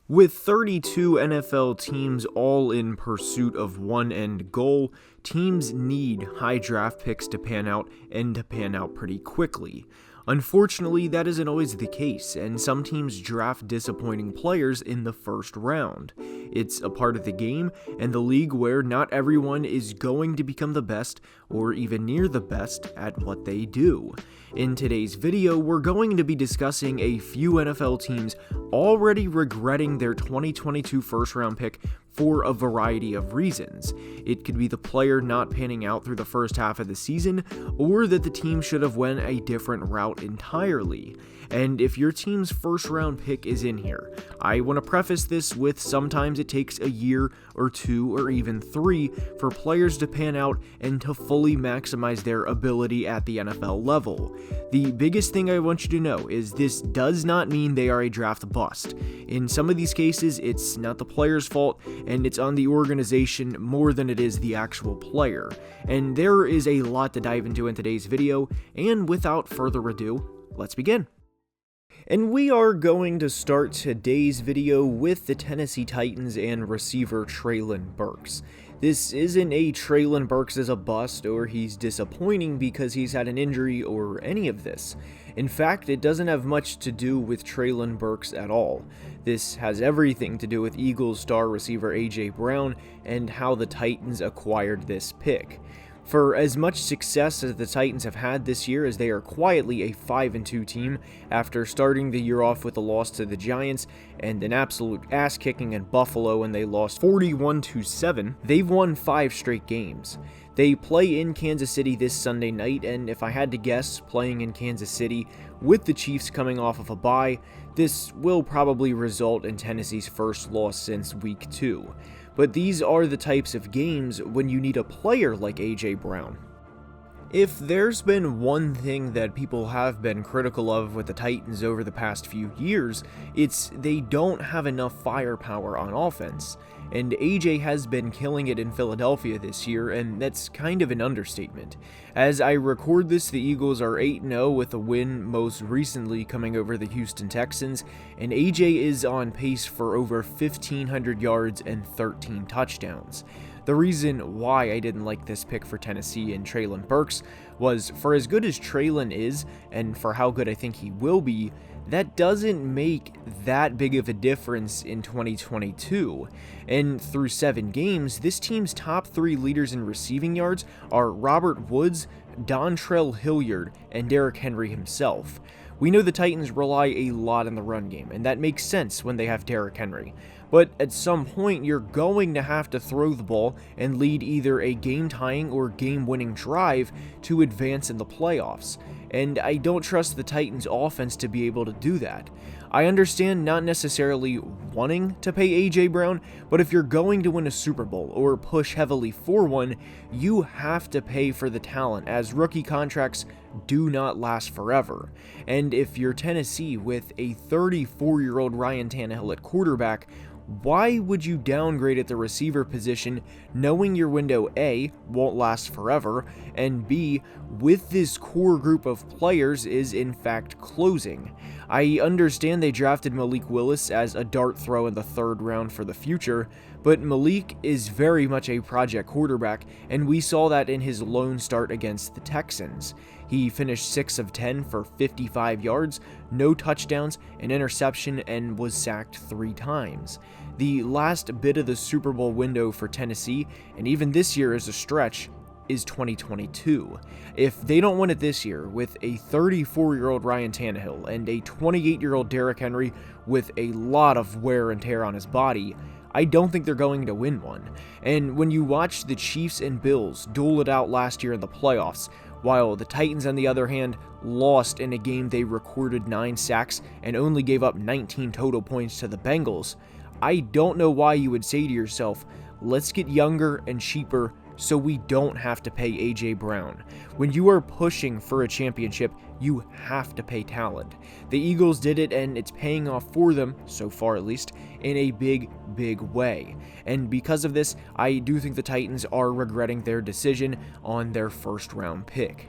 With 32 NFL teams all in pursuit of one end goal, teams need high draft picks to pan out and to pan out pretty quickly. Unfortunately, that isn't always the case, and some teams draft disappointing players in the first round. It's a part of the game and the league where not everyone is going to become the best or even near the best at what they do. In today's video, we're going to be discussing a few NFL teams already regretting their 2022 first round pick for a variety of reasons. It could be the player not panning out through the first half of the season, or that the team should have went a different route entirely. And if your team's first round pick is in here, I want to preface this with sometimes it takes a year or two or even three for players to pan out and to fully maximize their ability at the NFL level. The biggest thing I want you to know is this does not mean they are a draft bust. In some of these cases, it's not the player's fault, and it's on the organization more than it is the actual player. And there is a lot to dive into in today's video, and without further ado, let's begin. And we are going to start today's video with the Tennessee Titans and receiver Treylon Burks. This isn't a Treylon Burks is a bust or he's disappointing because he's had an injury or any of this. In fact, it doesn't have much to do with Treylon Burks at all. This has everything to do with Eagles star receiver A.J. Brown and how the Titans acquired this pick. For as much success as the Titans have had this year, as they are quietly a 5-2 team after starting the year off with a loss to the Giants and an absolute ass-kicking in Buffalo when they lost 41-7, they've won 5 straight games. They play in Kansas City this Sunday night, and if I had to guess, playing in Kansas City with the Chiefs coming off of a bye, this will probably result in Tennessee's first loss since week 2. But these are the types of games when you need a player like A.J. Brown. If there's been one thing that people have been critical of with the Titans over the past few years, it's they don't have enough firepower on offense. And AJ has been killing it in Philadelphia this year, and that's kind of an understatement. As I record this, the Eagles are 8-0 with a win most recently coming over the Houston Texans, and AJ is on pace for over 1,500 yards and 13 touchdowns. The reason why I didn't like this pick for Tennessee and Treylon Burks was for as good as Treylon is, and for how good I think he will be, that doesn't make that big of a difference in 2022. And through 7 games, this team's top 3 leaders in receiving yards are Robert Woods, Dontrell Hilliard, and Derrick Henry himself. We know the Titans rely a lot on the run game, and that makes sense when they have Derrick Henry. But at some point, you're going to have to throw the ball and lead either a game-tying or game-winning drive to advance in the playoffs. And I don't trust the Titans' offense to be able to do that. I understand not necessarily wanting to pay A.J. Brown, but if you're going to win a Super Bowl or push heavily for one, you have to pay for the talent, as rookie contracts do not last forever. And if you're Tennessee with a 34-year-old Ryan Tannehill at quarterback, why would you downgrade at the receiver position knowing your window A won't last forever, and B, with this core group of players is in fact closing? I understand they drafted Malik Willis as a dart throw in the 3rd round for the future, but Malik is very much a project quarterback, and we saw that in his lone start against the Texans. He finished 6 of 10 for 55 yards, no touchdowns, an interception, and was sacked 3 times. The last bit of the Super Bowl window for Tennessee, and even this year is a stretch, is 2022. If they don't win it this year with a 34-year-old Ryan Tannehill and a 28-year-old Derrick Henry with a lot of wear and tear on his body, I don't think they're going to win one. And when you watch the Chiefs and Bills duel it out last year in the playoffs, while the Titans, on the other hand, lost in a game they recorded 9 sacks and only gave up 19 total points to the Bengals, I don't know why you would say to yourself, let's get younger and cheaper so we don't have to pay A.J. Brown. When you are pushing for a championship, you have to pay talent. The Eagles did it, and it's paying off for them, so far at least, in a big way. And because of this, I do think the Titans are regretting their decision on their first round pick.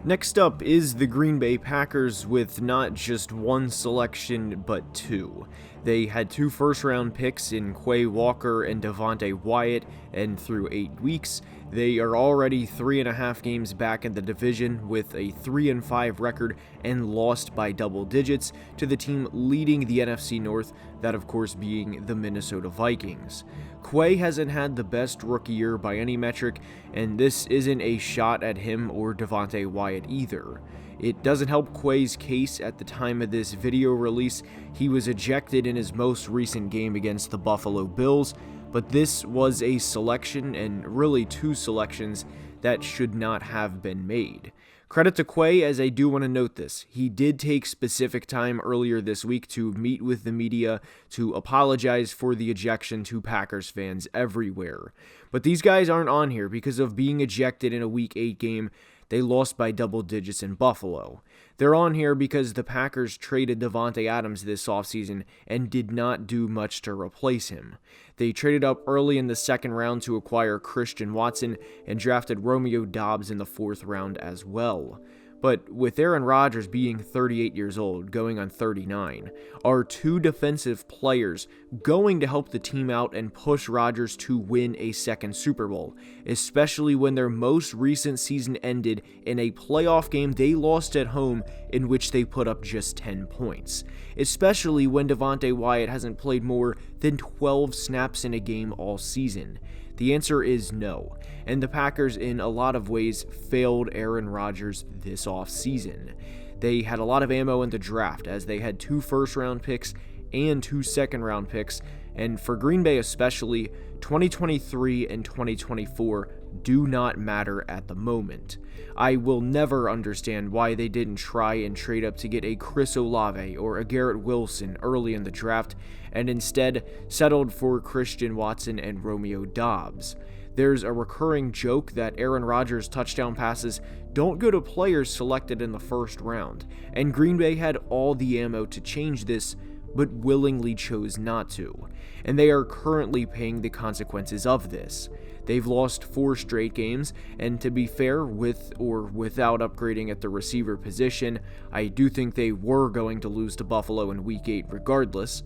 Next up is the Green Bay Packers with not just one selection, but 2. They had 2 first-round picks in Quay Walker and Devontae Wyatt, and through 8 weeks, they are already 3.5 games back in the division with a 3-5 record and lost by double digits to the team leading the NFC North, that of course being the Minnesota Vikings. Quay hasn't had the best rookie year by any metric, and this isn't a shot at him or Devontae Wyatt either. It doesn't help Quay's case at the time of this video release. He was ejected in his most recent game against the Buffalo Bills, but this was a selection, and really 2 selections, that should not have been made. Credit to Quay, as I do want to note this. He did take specific time earlier this week to meet with the media to apologize for the ejection to Packers fans everywhere. But these guys aren't on here because of being ejected in a Week 8 game. They lost by double digits in Buffalo. They're on here because the Packers traded Davante Adams this offseason and did not do much to replace him. They traded up early in the 2nd round to acquire Christian Watson and drafted Romeo Doubs in the 4th round as well. But with Aaron Rodgers being 38 years old, going on 39, are 2 defensive players going to help the team out and push Rodgers to win a 2nd Super Bowl, especially when their most recent season ended in a playoff game they lost at home in which they put up just 10 points, especially when Devontae Wyatt hasn't played more than 12 snaps in a game all season? The answer is no, and the Packers in a lot of ways failed Aaron Rodgers this offseason. They had a lot of ammo in the draft, as they had 2 first-round picks and 2 second-round picks, and for Green Bay especially, 2023 and 2024 do not matter at the moment. I will never understand why they didn't try and trade up to get a Chris Olave or a Garrett Wilson early in the draft, and instead settled for Christian Watson and Romeo Doubs. There's a recurring joke that Aaron Rodgers' touchdown passes don't go to players selected in the 1st round, and Green Bay had all the ammo to change this, but willingly chose not to, and they are currently paying the consequences of this. They've lost 4 straight games, and to be fair, with or without upgrading at the receiver position, I do think they were going to lose to Buffalo in Week 8 regardless,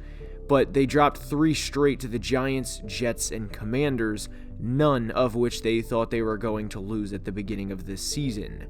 but they dropped 3 straight to the Giants, Jets, and Commanders, none of which they thought they were going to lose at the beginning of this season.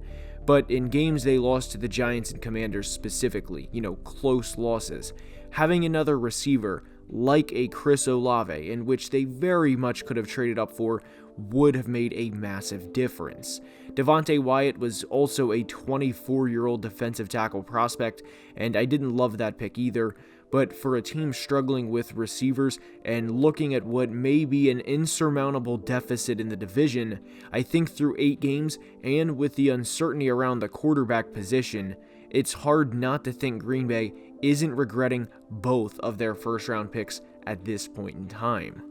But in games they lost to the Giants and Commanders specifically, close losses, having another receiver like a Chris Olave, in which they very much could have traded up for, would have made a massive difference. Devontae Wyatt was also a 24-year-old defensive tackle prospect, and I didn't love that pick either, but for a team struggling with receivers and looking at what may be an insurmountable deficit in the division, I think through 8 games, and with the uncertainty around the quarterback position, it's hard not to think Green Bay isn't regretting both of their first-round picks at this point in time.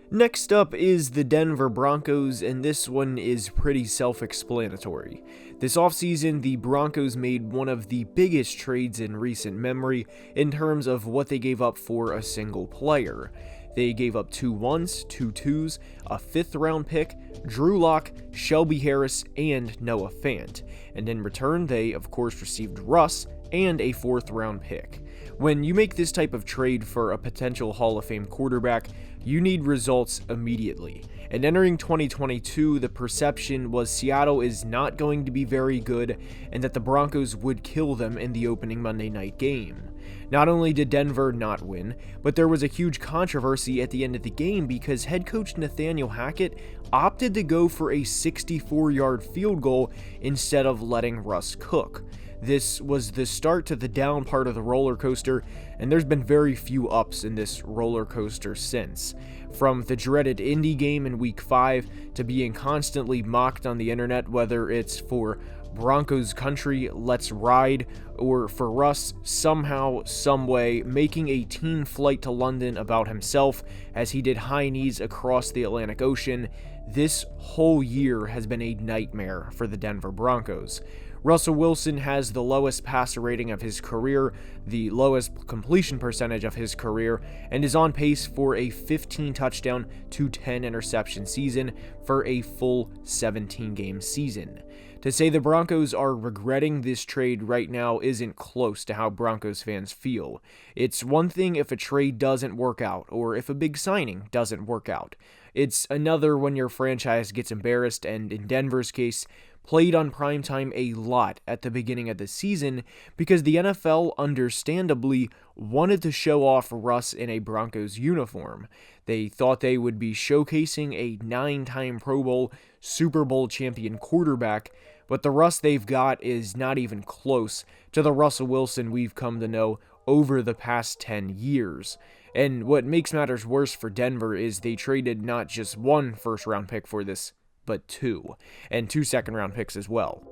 Next up is the Denver Broncos, and this one is pretty self-explanatory. This offseason, the Broncos made one of the biggest trades in recent memory in terms of what they gave up for a single player. They gave up 2 1s, 2 2s, a 5th-round pick, Drew Lock, Shelby Harris, and Noah Fant. And in return, they, of course, received Russ and a 4th-round pick. When you make this type of trade for a potential Hall of Fame quarterback, you need results immediately. And entering 2022, the perception was Seattle is not going to be very good, and that the Broncos would kill them in the opening Monday night game. Not only did Denver not win, but there was a huge controversy at the end of the game because head coach Nathaniel Hackett opted to go for a 64-yard field goal instead of letting Russ cook. This was the start to the down part of the roller coaster, and there's been very few ups in this roller coaster since. From the dreaded Indy game in Week 5 to being constantly mocked on the internet, whether it's for Broncos country, let's ride, or for Russ somehow, someway, making a team flight to London about himself as he did high knees across the Atlantic Ocean, this whole year has been a nightmare for the Denver Broncos. Russell Wilson has the lowest passer rating of his career, the lowest completion percentage of his career, and is on pace for a 15 touchdown to 10 interception season for a full 17-game season. To say the Broncos are regretting this trade right now isn't close to how Broncos fans feel. It's one thing if a trade doesn't work out, or if a big signing doesn't work out. It's another when your franchise gets embarrassed, and in Denver's case, played on primetime a lot at the beginning of the season because the NFL understandably wanted to show off Russ in a Broncos uniform. They thought they would be showcasing a 9-time Pro Bowl, Super Bowl champion quarterback, but the Russ they've got is not even close to the Russell Wilson we've come to know over the past 10 years. And what makes matters worse for Denver is they traded not just one first-round pick for this, but 2, and 2 second-round picks as well.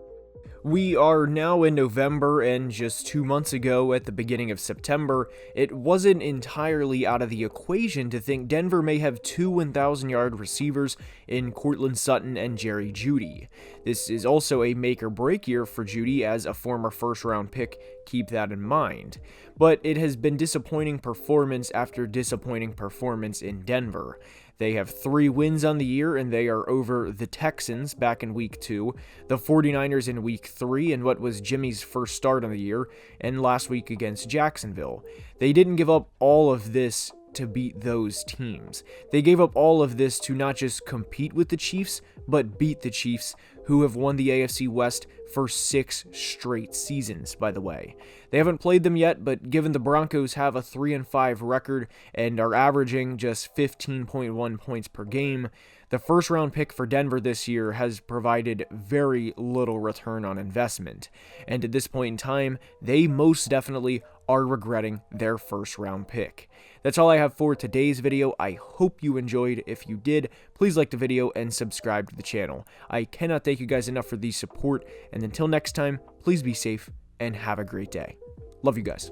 We are now in November, and just 2 months ago, at the beginning of September, it wasn't entirely out of the equation to think Denver may have 2 1,000-yard receivers in Courtland Sutton and Jerry Jeudy. This is also a make-or-break year for Jeudy as a former first-round pick, keep that in mind. But it has been disappointing performance after disappointing performance in Denver. They have 3 wins on the year, and they are over the Texans back in Week 2, the 49ers in Week 3, and what was Jimmy's first start on the year, and last week against Jacksonville. They didn't give up all of this to beat those teams. They gave up all of this to not just compete with the Chiefs, but beat the Chiefs, who have won the AFC West for 6 straight seasons, by the way. They haven't played them yet, but given the Broncos have a 3-5 record and are averaging just 15.1 points per game, the first-round pick for Denver this year has provided very little return on investment. And at this point in time, they most definitely are regretting their first-round pick. That's all I have for today's video. I hope you enjoyed. If you did, please like the video and subscribe to the channel. I cannot thank you guys enough for the support, and until next time, please be safe and have a great day. Love you guys.